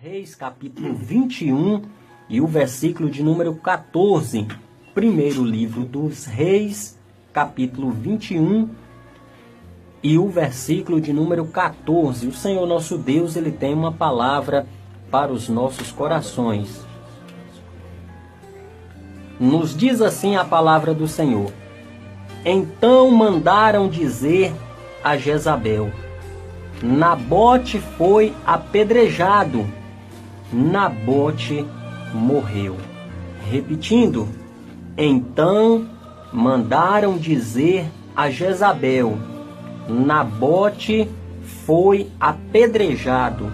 Reis, capítulo 21 e o versículo de número 14. Primeiro livro dos Reis, capítulo 21 e o versículo de número 14. O Senhor nosso Deus, Ele tem uma palavra para os nossos corações. Nos diz assim a palavra do Senhor: Então mandaram dizer a Jezabel: Nabote foi apedrejado, Nabote morreu. Repetindo, então mandaram dizer a Jezabel: Nabote foi apedrejado,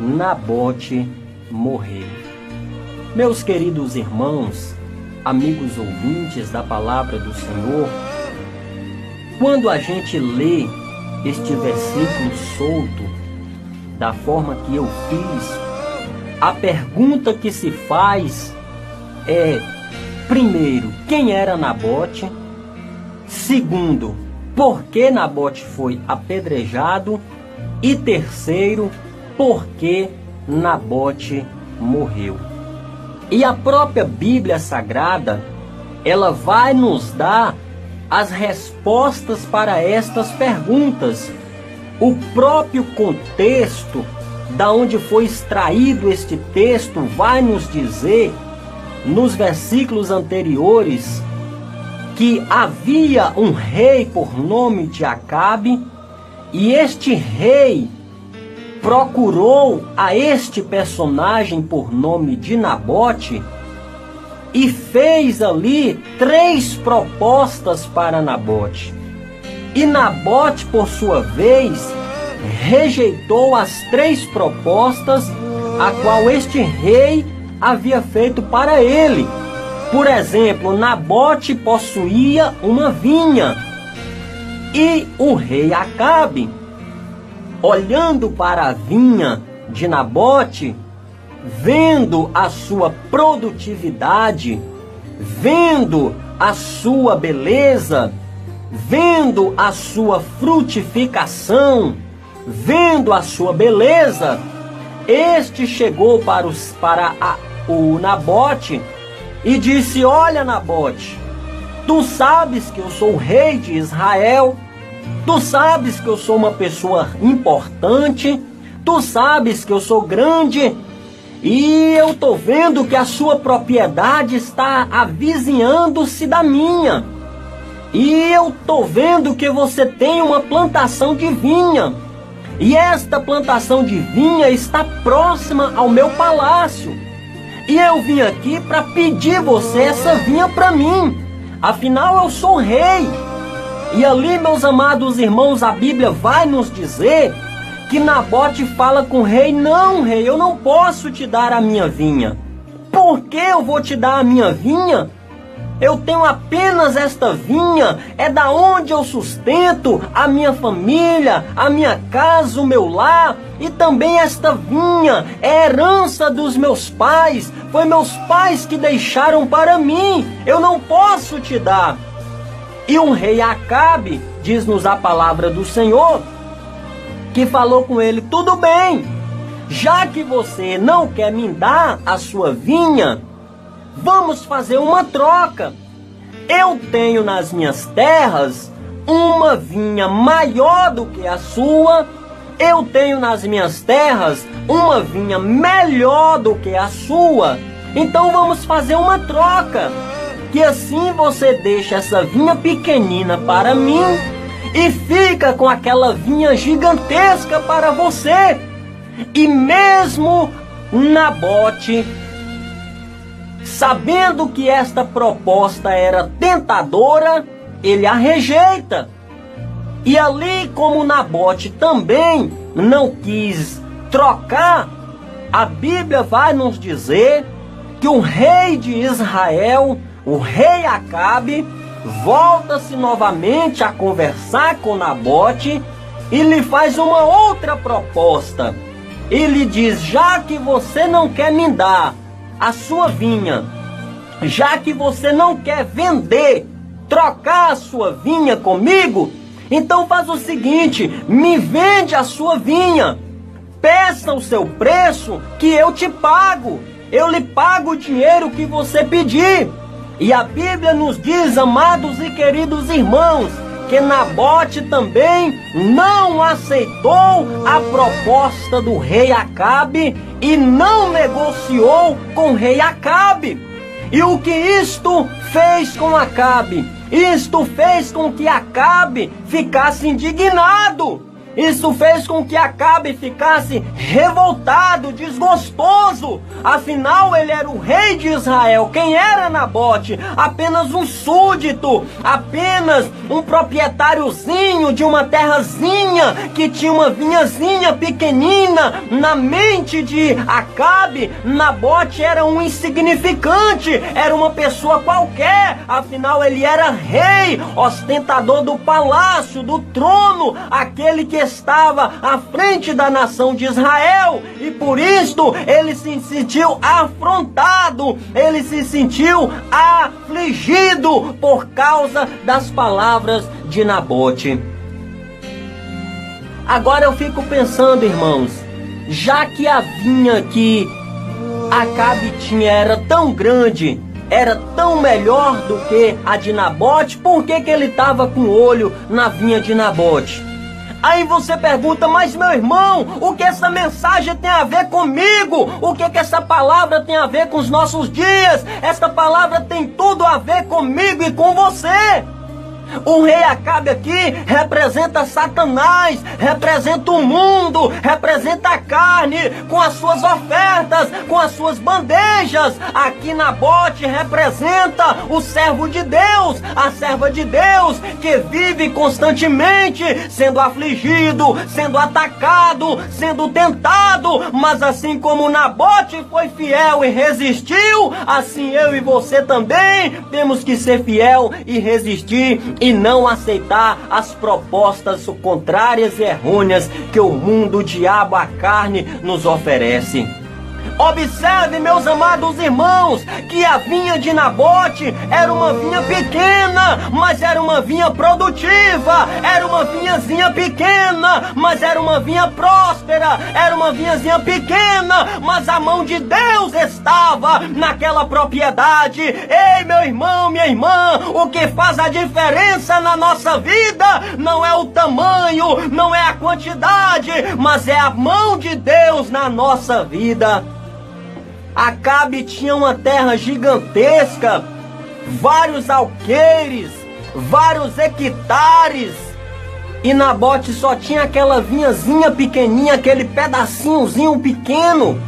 Nabote morreu. Meus queridos irmãos, amigos ouvintes da palavra do Senhor, quando a gente lê este versículo solto, da forma que eu fiz, a pergunta que se faz é, primeiro, quem era Nabote? Segundo, por que Nabote foi apedrejado? E terceiro, por que Nabote morreu? E a própria Bíblia Sagrada, ela vai nos dar as respostas para estas perguntas. O próprio contexto da onde foi extraído este texto vai nos dizer, nos versículos anteriores, que havia um rei por nome de Acabe, e este rei procurou a este personagem por nome de Nabote e fez ali 3 propostas para Nabote. E Nabote, por sua vez, rejeitou as 3 propostas a qual este rei havia feito para ele. Por exemplo, Nabote possuía uma vinha e o rei Acabe, olhando para a vinha de Nabote, vendo a sua produtividade, vendo a sua beleza, vendo a sua frutificação, vendo a sua beleza, este chegou para o Nabote e disse: Olha, Nabote, tu sabes que eu sou o rei de Israel, tu sabes que eu sou uma pessoa importante, tu sabes que eu sou grande, e eu tô vendo que a sua propriedade está avizinhando-se da minha. E eu tô vendo que você tem uma plantação de vinha. E esta plantação de vinha está próxima ao meu palácio. E eu vim aqui para pedir você essa vinha para mim. Afinal, eu sou rei. E ali, meus amados irmãos, a Bíblia vai nos dizer que Nabote fala com o rei: Não, rei, eu não posso te dar a minha vinha. Por que eu vou te dar a minha vinha? Eu tenho apenas esta vinha, é da onde eu sustento a minha família, a minha casa, o meu lar. E também esta vinha é herança dos meus pais, foi meus pais que deixaram para mim, eu não posso te dar. E o rei Acabe, diz-nos a palavra do Senhor, que falou com ele: Tudo bem, já que você não quer me dar a sua vinha, vamos fazer uma troca. Eu tenho nas minhas terras uma vinha maior do que a sua, eu tenho nas minhas terras uma vinha melhor do que a sua. Então vamos fazer uma troca, que assim você deixa essa vinha pequenina para mim e fica com aquela vinha gigantesca para você. E mesmo Nabote, sabendo que esta proposta era tentadora, ele a rejeita. E ali, como Nabote também não quis trocar, a Bíblia vai nos dizer que o rei de Israel, o rei Acabe, volta-se novamente a conversar com Nabote e lhe faz uma outra proposta. Ele diz: Já que você não quer me dar a sua vinha, já que você não quer vender, trocar a sua vinha comigo, então faz o seguinte: me vende a sua vinha peça o seu preço que eu te pago. Eu lhe pago o dinheiro que você pedir. E a Bíblia nos diz, amados e queridos irmãos, que Nabote também não aceitou a proposta do rei Acabe e não negociou com o rei Acabe. E o que isto fez com Acabe? Isto fez com que Acabe ficasse indignado. Isso fez com que Acabe ficasse revoltado, desgostoso. Afinal, ele era o rei de Israel. Quem era Nabote? Apenas um súdito, apenas um proprietáriozinho de uma terrazinha que tinha uma vinhazinha pequenina. Na mente de Acabe, Nabote era um insignificante, era uma pessoa qualquer. Afinal, ele era rei, ostentador do palácio, do trono, aquele que estava à frente da nação de Israel, e por isto ele se sentiu afrontado, ele se sentiu afligido por causa das palavras de Nabote. Agora eu fico pensando, irmãos, já que a vinha que Acabe tinha era tão grande, era tão melhor do que a de Nabote, por que ele estava com o olho na vinha de Nabote? Aí você pergunta, mas meu irmão, o que essa mensagem tem a ver comigo? O que essa palavra tem a ver com os nossos dias? Essa palavra tem tudo a ver comigo e com você. O rei Acabe aqui representa Satanás, representa o mundo, representa a carne, com as suas ofertas, com as suas bandejas. Aqui Nabote representa o servo de Deus, a serva de Deus, que vive constantemente sendo afligido, sendo atacado, sendo tentado. Mas assim como Nabote foi fiel e resistiu, assim eu e você também temos que ser fiel e resistir e não aceitar as propostas contrárias e errôneas que o mundo, o diabo, a carne nos oferece. Observe, meus amados irmãos, que a vinha de Nabote era uma vinha pequena, mas era uma vinha produtiva. Era uma vinhazinha pequena, mas era uma vinha próspera. Era uma vinhazinha pequena, mas a mão de Deus estava naquela propriedade. Ei, meu irmão, minha irmã, o que faz a diferença na nossa vida não é o tamanho, não é a quantidade, mas é a mão de Deus na nossa vida. Acabe tinha uma terra gigantesca, vários alqueires, vários hectares, e Nabote só tinha aquela vinhazinha pequenininha, aquele pedacinhozinho pequeno.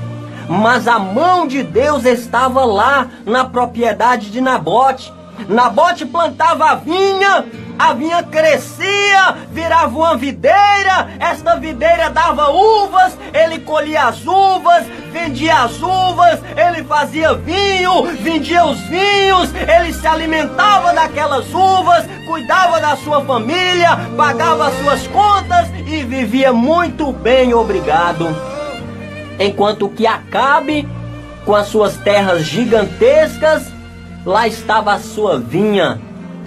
Mas a mão de Deus estava lá na propriedade de Nabote. Nabote plantava a vinha crescia, virava uma videira, esta videira dava uvas, ele colhia as uvas, vendia as uvas, ele fazia vinho, vendia os vinhos, ele se alimentava daquelas uvas, cuidava da sua família, pagava as suas contas e vivia muito bem, obrigado. Enquanto que Acabe, com as suas terras gigantescas, lá estava a sua vinha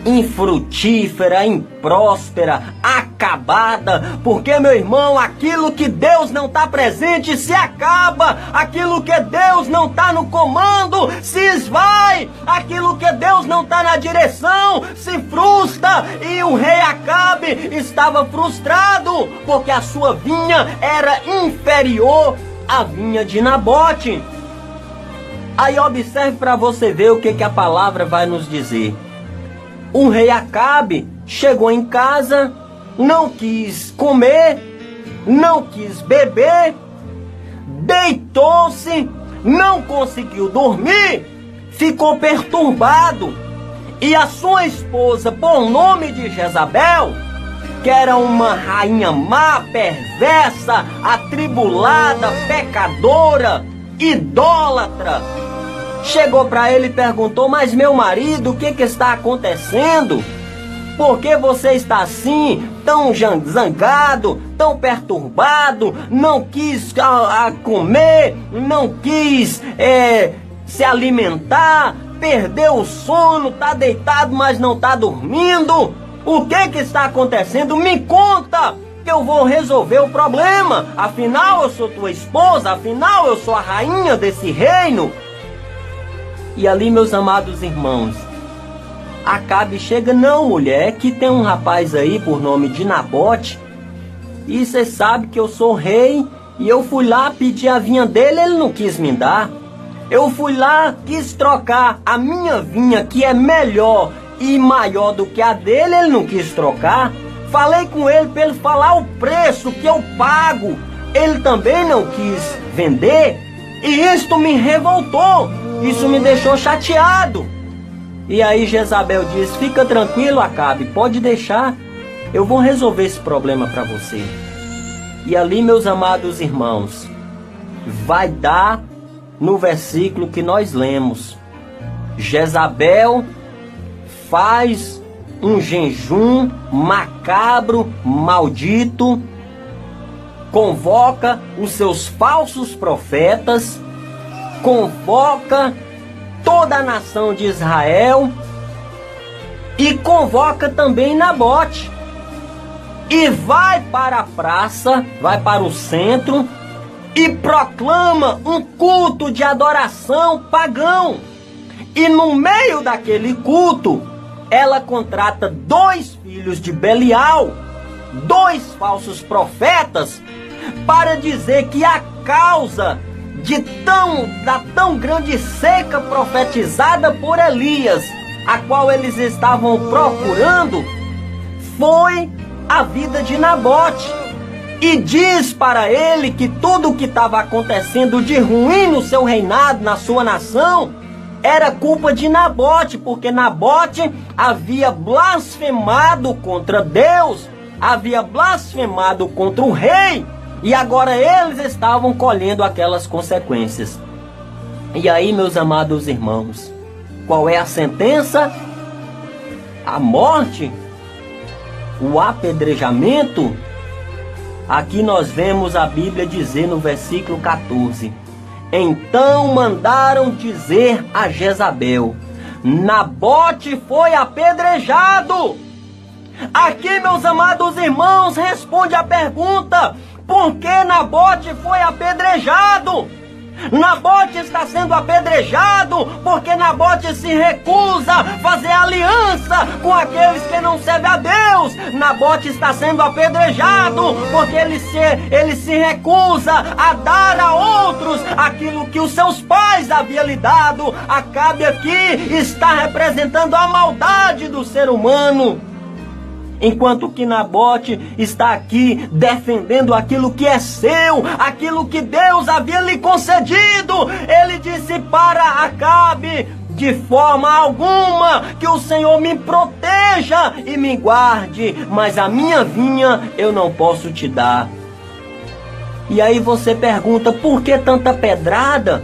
infrutífera, impróspera, acabada. Porque, meu irmão, aquilo que Deus não está presente se acaba, aquilo que Deus não está no comando se esvai, aquilo que Deus não está na direção se frustra. E o rei Acabe estava frustrado porque a sua vinha era inferior à vinha de Nabote. Aí observe para você ver o que a palavra vai nos dizer. O rei Acabe chegou em casa, não quis comer, não quis beber, deitou-se, não conseguiu dormir, ficou perturbado. E a sua esposa, por nome de Jezabel, que era uma rainha má, perversa, atribulada, pecadora, idólatra, chegou para ele e perguntou: mas meu marido, o que está acontecendo? Por que você está assim, tão zangado, tão perturbado? Não quis comer, não quis se alimentar, perdeu o sono, está deitado, mas não está dormindo. O que está acontecendo? Me conta! que eu vou resolver o problema. Afinal, eu sou tua esposa, afinal, eu sou a rainha desse reino. E ali, meus amados irmãos, Acabe chega, não, mulher, que tem um rapaz aí por nome de Nabote, e você sabe que eu sou rei, e eu fui lá pedir a vinha dele, ele não quis me dar. Eu fui lá, quis trocar a minha vinha, que é melhor e maior do que a dele, ele não quis trocar. Falei com ele para ele falar o preço que eu pago, ele também não quis vender, e isto me revoltou, isso me deixou chateado. E aí Jezabel diz: fica tranquilo, Acabe, pode deixar, eu vou resolver esse problema para você. E ali, meus amados irmãos, vai dar no versículo que nós lemos. Jezabel faz um jejum macabro, maldito, convoca os seus falsos profetas, convoca toda a nação de Israel e convoca também Nabote. E vai para a praça, vai para o centro e proclama um culto de adoração pagão. E no meio daquele culto, ela contrata 2 filhos de Belial, 2 falsos profetas, para dizer que a causa da tão grande seca profetizada por Elias, a qual eles estavam procurando, foi a vida de Nabote. E diz para ele que tudo o que estava acontecendo de ruim no seu reinado, na sua nação, era culpa de Nabote, porque Nabote havia blasfemado contra Deus, havia blasfemado contra o rei, e agora eles estavam colhendo aquelas consequências. E aí, meus amados irmãos, qual é a sentença? A morte? O apedrejamento? Aqui nós vemos a Bíblia dizer no versículo 14: então mandaram dizer a Jezabel: Nabote foi apedrejado. Aqui, meus amados irmãos, responde a pergunta: por que Nabote foi apedrejado? Nabote está sendo apedrejado porque Nabote se recusa a fazer aliança com aqueles que não servem a Deus. Nabote está sendo apedrejado porque ele se recusa a dar a outros aquilo que os seus pais haviam lhe dado. Acabe aqui está representando a maldade do ser humano, enquanto que Nabote está aqui defendendo aquilo que é seu, aquilo que Deus havia lhe concedido. Ele disse para Acabe: de forma alguma que o Senhor me proteja e me guarde, mas a minha vinha eu não posso te dar. E aí você pergunta: por que tanta pedrada?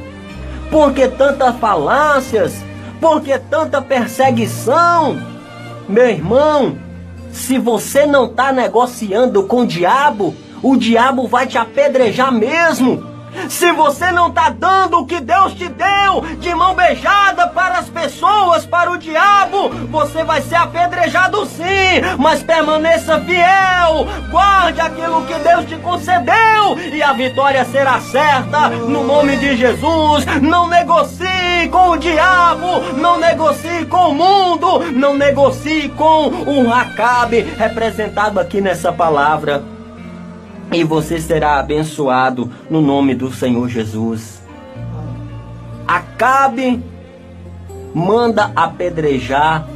Por que tantas falácias? Por que tanta perseguição? Meu irmão, se você não está negociando com o diabo vai te apedrejar mesmo. Se você não está dando o que Deus te deu de mão beijada para as pessoas, para o diabo, você vai ser apedrejado sim. Mas permaneça fiel, guarde aquilo que Deus te concedeu e a vitória será certa no nome de Jesus. Não negocie com o diabo, não negocie com o mundo, não negocie com o Acabe, representado aqui nessa palavra. E você será abençoado no nome do Senhor Jesus. Acabe manda apedrejar,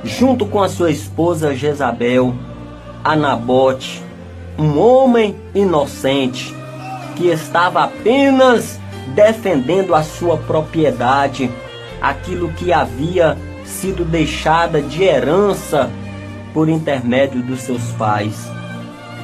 junto com a sua esposa Jezabel, a Nabote, um homem inocente que estava apenas defendendo a sua propriedade, aquilo que havia sido deixada de herança por intermédio dos seus pais.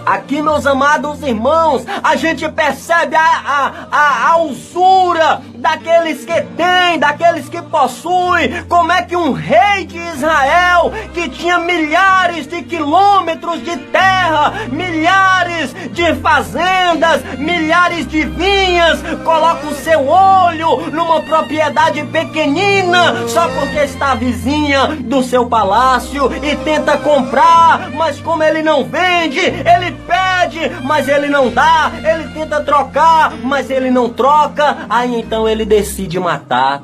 Aqui, meus amados irmãos, a gente percebe a usura daqueles que têm, daqueles que possuem. Como é que um rei de Israel, que tinha milhares de quilômetros de terra, milhares de fazendas, milhares de vinhas, coloca o seu olho numa propriedade pequenina só porque está vizinha do seu palácio e tenta comprar, mas como ele não vende, ele pede, mas ele não dá, ele tenta trocar, mas ele não troca, aí então ele decide matar.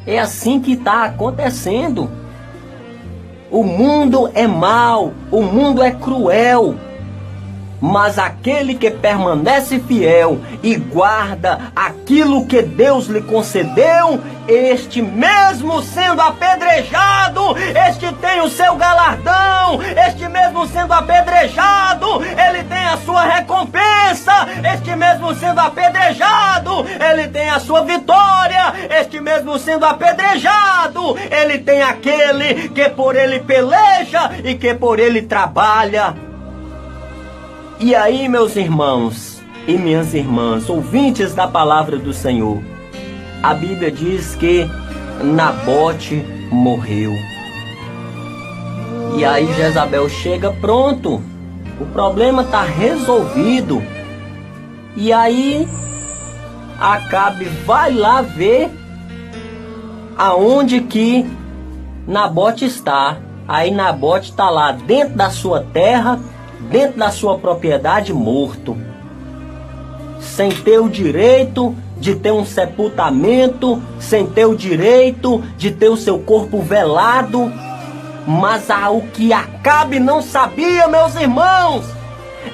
É assim que está acontecendo. O mundo é mau, o mundo é cruel, mas aquele que permanece fiel e guarda aquilo que Deus lhe concedeu, este mesmo sendo apedrejado, este tem o seu galardão, este mesmo sendo apedrejado, ele tem a sua recompensa, este mesmo sendo apedrejado, ele tem a sua vitória, este mesmo sendo apedrejado, ele tem aquele que por ele peleja e que por ele trabalha. E aí, meus irmãos e minhas irmãs, ouvintes da palavra do Senhor, a Bíblia diz que Nabote morreu. E aí Jezabel chega, pronto, o problema está resolvido. E aí Acabe vai lá ver aonde que Nabote está. Aí Nabote está lá dentro da sua terra, dentro da sua propriedade, morto, sem ter o direito de ter um sepultamento, sem ter o direito de ter o seu corpo velado. Mas o que Acabe não sabia, meus irmãos,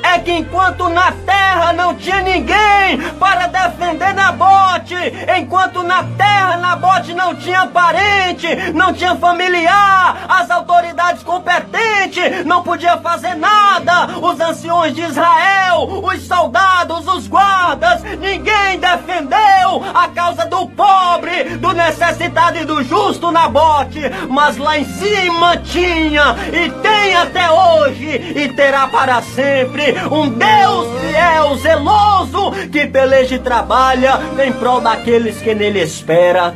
é que enquanto na terra não tinha ninguém para defender Nabote, enquanto na terra Nabote não tinha parente, não tinha familiar, as autoridades competentes não podiam fazer nada, os anciões de Israel, os soldados, os guardas, ninguém defendeu a causa do pobre, do necessitado e do justo Nabote. Mas lá em cima tinha, e tem até hoje, e terá para sempre, um Deus fiel, zeloso, que peleja e trabalha em prol daqueles que nele espera.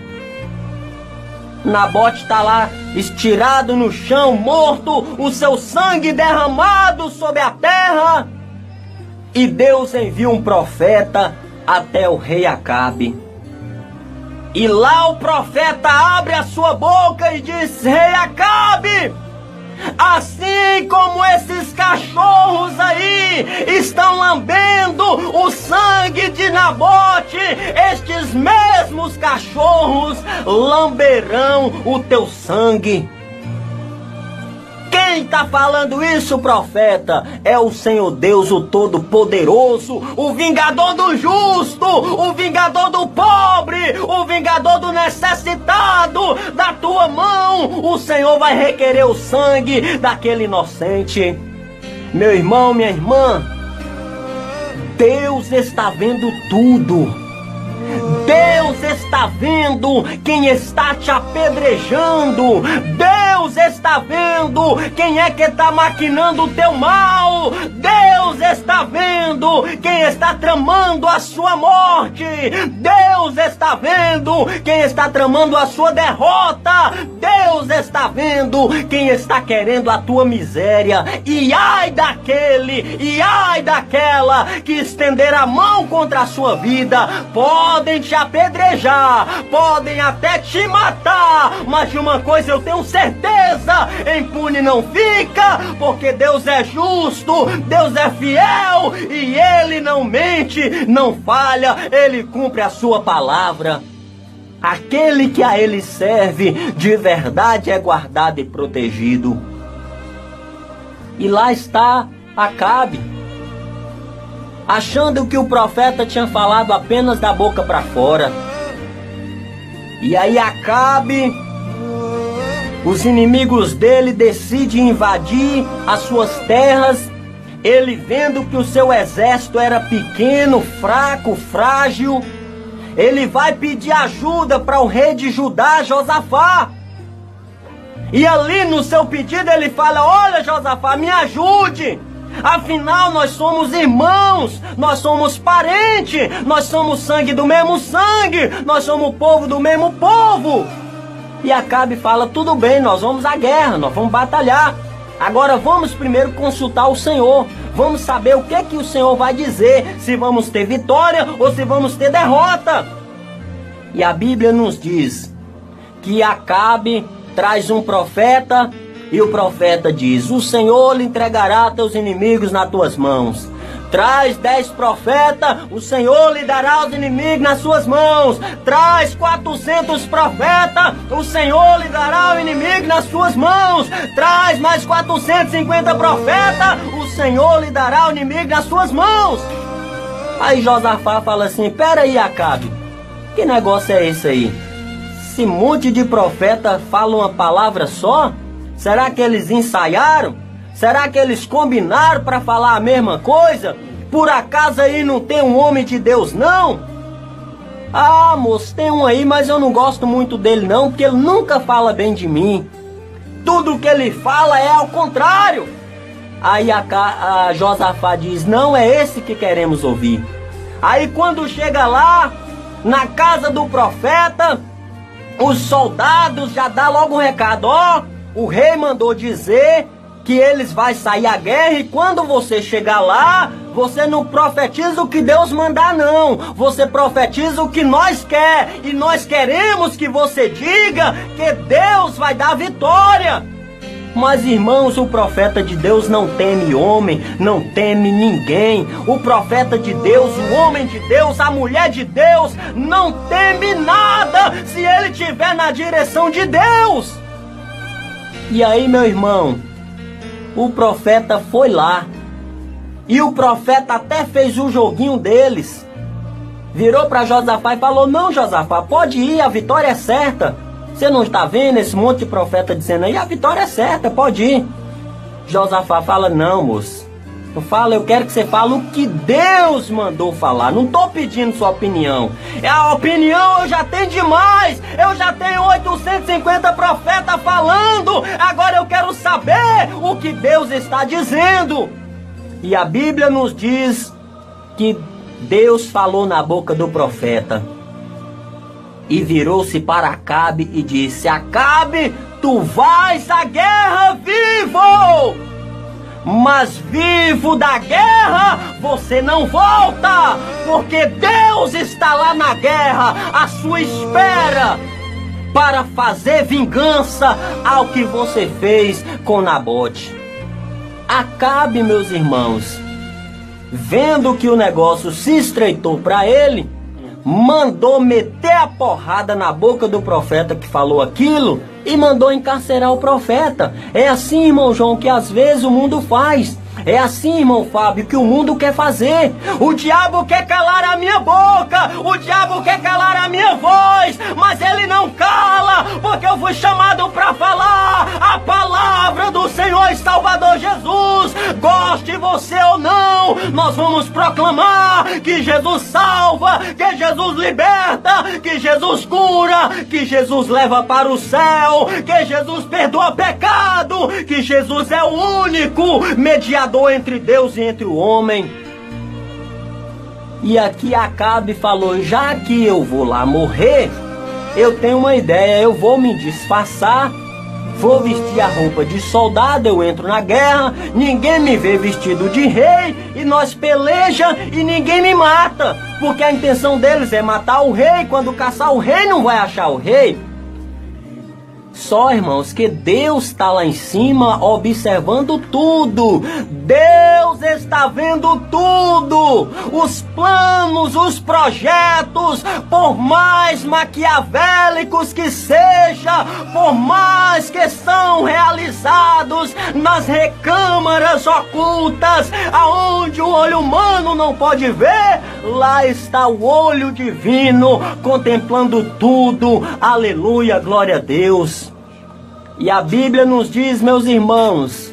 Nabote está lá estirado no chão, morto, o seu sangue derramado sobre a terra. E Deus envia um profeta até o rei Acabe. E lá o profeta abre a sua boca e diz: Rei Acabe, assim como esses cachorros aí estão lambendo o sangue de Nabote, estes mesmos cachorros lamberão o teu sangue. Quem está falando isso, profeta? É o Senhor Deus, o Todo-Poderoso, o vingador do justo, o vingador do pobre, o vingador do necessitado. Da tua mão o Senhor vai requerer o sangue daquele inocente. Meu irmão, minha irmã, Deus está vendo tudo. Deus está vendo quem está te apedrejando. Deus está vendo quem é que está maquinando o teu mal. Deus está vendo quem está tramando a sua morte. Deus está vendo quem está tramando a sua derrota. Deus está vendo quem está querendo a tua miséria. E ai daquele, e ai daquela que estender a mão contra a sua vida. Podem te apedrejar, podem até te matar, mas de uma coisa eu tenho certeza: impune não fica, porque Deus é justo, Deus é fiel e Ele não mente, não falha, Ele cumpre a sua palavra. Aquele que a Ele serve de verdade é guardado e protegido. E lá está Acabe, achando que o profeta tinha falado apenas da boca para fora. E aí Acabe, os inimigos dele decidem invadir as suas terras. Ele, vendo que o seu exército era pequeno, fraco, frágil, ele vai pedir ajuda para o rei de Judá, Josafá. E ali no seu pedido ele fala: olha, Josafá, me ajude. Afinal, nós somos irmãos, nós somos parentes, nós somos sangue do mesmo sangue, nós somos povo do mesmo povo. E Acabe fala, tudo bem, nós vamos à guerra, nós vamos batalhar. Agora vamos primeiro consultar o Senhor. Vamos saber o que o Senhor vai dizer, se vamos ter vitória ou se vamos ter derrota. E a Bíblia nos diz que Acabe traz um profeta e o profeta diz, o Senhor lhe entregará teus inimigos nas tuas mãos. Traz 10 profetas, o Senhor lhe dará os inimigos nas suas mãos. Traz 400 profetas, o Senhor lhe dará o inimigo nas suas mãos. Traz mais 450 profetas, o Senhor lhe dará o inimigo nas suas mãos. Aí Josafá fala assim, peraí Acabe, que negócio é esse aí? Esse monte de profeta fala uma palavra só? Será que eles ensaiaram? Será que eles combinaram para falar a mesma coisa? Por acaso aí não tem um homem de Deus, não? Ah, moço, tem um aí, mas eu não gosto muito dele não, porque ele nunca fala bem de mim. Tudo que ele fala é ao contrário. Aí a Josafá diz, não é esse que queremos ouvir. Aí quando chega lá, na casa do profeta, os soldados já dão logo um recado, ó, o rei mandou dizer que eles vão sair à guerra e quando você chegar lá, você não profetiza o que Deus mandar não, você profetiza o que nós quer e nós queremos que você diga que Deus vai dar vitória. Mas irmãos, o profeta de Deus não teme homem, não teme ninguém. O profeta de Deus, o homem de Deus, a mulher de Deus, não teme nada se ele estiver na direção de Deus. E aí, meu irmão, o profeta foi lá. E o profeta até fez o joguinho deles. Virou para Josafá e falou, não Josafá, pode ir, a vitória é certa. Você não está vendo esse monte de profeta dizendo aí, a vitória é certa, pode ir. Josafá fala, não moço, eu quero que você fale o que Deus mandou falar. Não estou pedindo sua opinião. A opinião eu já tenho demais. Eu já tenho 850 profetas falando. Agora eu quero saber o que Deus está dizendo. E a Bíblia nos diz que Deus falou na boca do profeta. E virou-se para Acabe e disse, Acabe, tu vais à guerra vivo! Mas vivo da guerra você não volta, porque Deus está lá na guerra à sua espera para fazer vingança ao que você fez com Nabote. Acabe, meus irmãos, vendo que o negócio se estreitou para ele, mandou meter a porrada na boca do profeta que falou aquilo e mandou encarcerar o profeta. É assim, irmão João, que às vezes o mundo faz. É assim, irmão Fábio, que o mundo quer fazer. O diabo quer calar a minha boca, o diabo quer calar a minha voz, mas ele não cala, porque eu fui chamado para falar a palavra do Senhor e Salvador Jesus. Goste você ou não, nós vamos proclamar que Jesus salva, que Jesus liberta, que Jesus cura, que Jesus leva para o céu, que Jesus perdoa pecado, que Jesus é o único mediador entre Deus e entre o homem. E aqui Acabe falou, já que eu vou lá morrer, eu tenho uma ideia, eu vou me disfarçar, vou vestir a roupa de soldado, eu entro na guerra, ninguém me vê vestido de rei, e nós peleja e ninguém me mata, porque a intenção deles é matar o rei, quando caçar o rei não vai achar o rei. Só, irmãos, que Deus está lá em cima observando tudo. Deus está vendo tudo. Os planos, os projetos, por mais maquiavélicos que seja, por mais que são realizados nas recâmaras ocultas, aonde o olho humano não pode ver, lá está o olho divino contemplando tudo. Aleluia, glória a Deus. E a Bíblia nos diz, meus irmãos,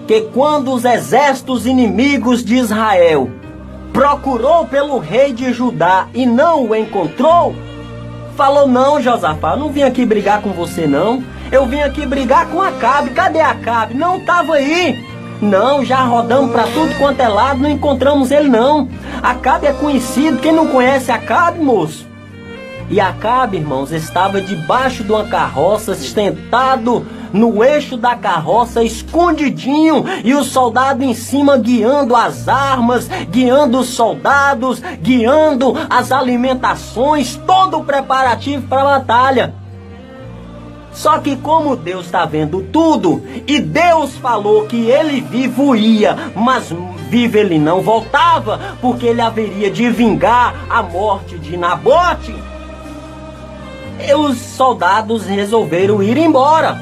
que quando os exércitos inimigos de Israel procurou pelo rei de Judá e não o encontrou, falou, não Josafá, eu não vim aqui brigar com você não, eu vim aqui brigar com Acabe. Cadê Acabe? Não estava aí. Não, já rodamos para tudo quanto é lado, não encontramos ele não. Acabe é conhecido, quem não conhece Acabe, moço? E Acabe, irmãos, estava debaixo de uma carroça, sentado no eixo da carroça, escondidinho, e o soldado em cima guiando as armas, guiando os soldados, guiando as alimentações, todo o preparativo para a batalha. Só que como Deus está vendo tudo, e Deus falou que ele vivo ia, mas vivo ele não voltava, porque ele haveria de vingar a morte de Nabote, e os soldados resolveram ir embora.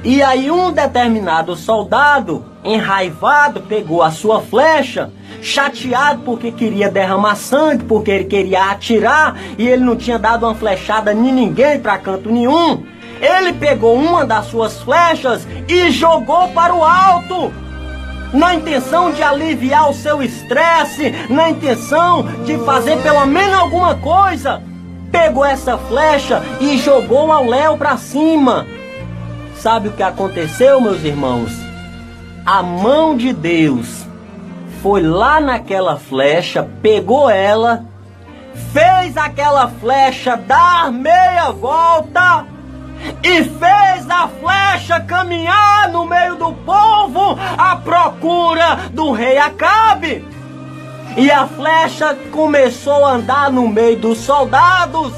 E aí um determinado soldado, enraivado, pegou a sua flecha, chateado porque queria derramar sangue, porque ele queria atirar, e ele não tinha dado uma flechada em ninguém para canto nenhum. Ele pegou uma das suas flechas e jogou para o alto, na intenção de aliviar o seu estresse, na intenção de fazer pelo menos alguma coisa. Pegou essa flecha e jogou ao léu para cima. Sabe o que aconteceu, meus irmãos? A mão de Deus foi lá naquela flecha, pegou ela, fez aquela flecha dar meia volta e fez a flecha caminhar no meio do povo à procura do rei Acabe. E a flecha começou a andar no meio dos soldados,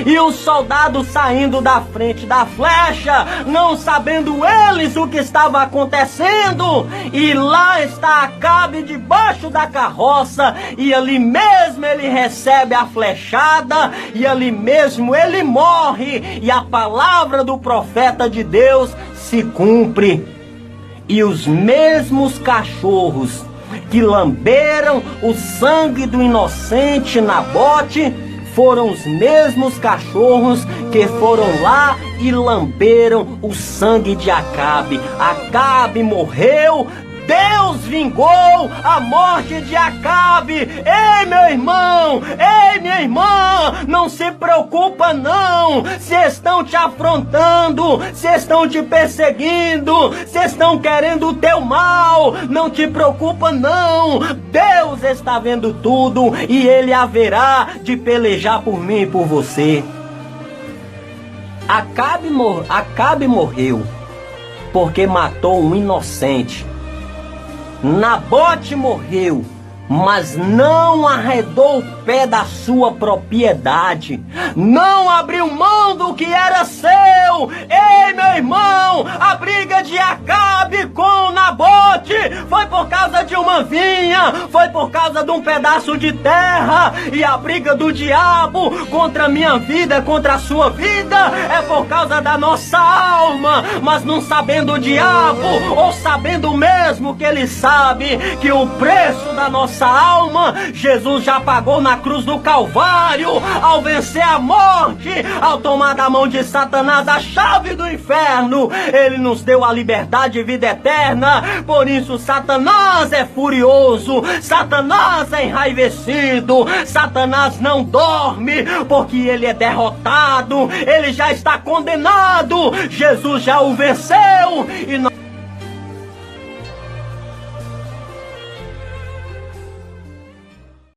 e os soldados saindo da frente da flecha, não sabendo eles o que estava acontecendo. E lá está Acabe debaixo da carroça, e ali mesmo ele recebe a flechada, e ali mesmo ele morre, e a palavra do profeta de Deus se cumpre. E os mesmos cachorros que lamberam o sangue do inocente Nabote foram os mesmos cachorros que foram lá e lamberam o sangue de Acabe. Acabe morreu, Deus vingou a morte de Acabe. Ei, meu irmão, ei, minha irmã, não se preocupa não, se estão te afrontando, se estão te perseguindo, se estão querendo o teu mal, não te preocupa não, Deus está vendo tudo e Ele haverá de pelejar por mim e por você. Acabe morreu porque matou um inocente. Nabote morreu, mas não arredou o pé da sua propriedade, não abriu mão do que era seu. Ei, meu irmão, a briga de Acabe com Nabote foi por causa de uma vinha, foi por causa de um pedaço de terra, e a briga do diabo contra a minha vida, contra a sua vida, é por causa da nossa alma. Mas não sabendo o diabo, ou sabendo mesmo que ele sabe que o preço da nossa alma, Jesus já pagou na cruz do Calvário, ao vencer a morte, ao tomar da mão de Satanás a chave do inferno, Ele nos deu a liberdade e vida eterna. Por isso Satanás é furioso, Satanás é enraivecido, Satanás não dorme, porque ele é derrotado, ele já está condenado, Jesus já o venceu, e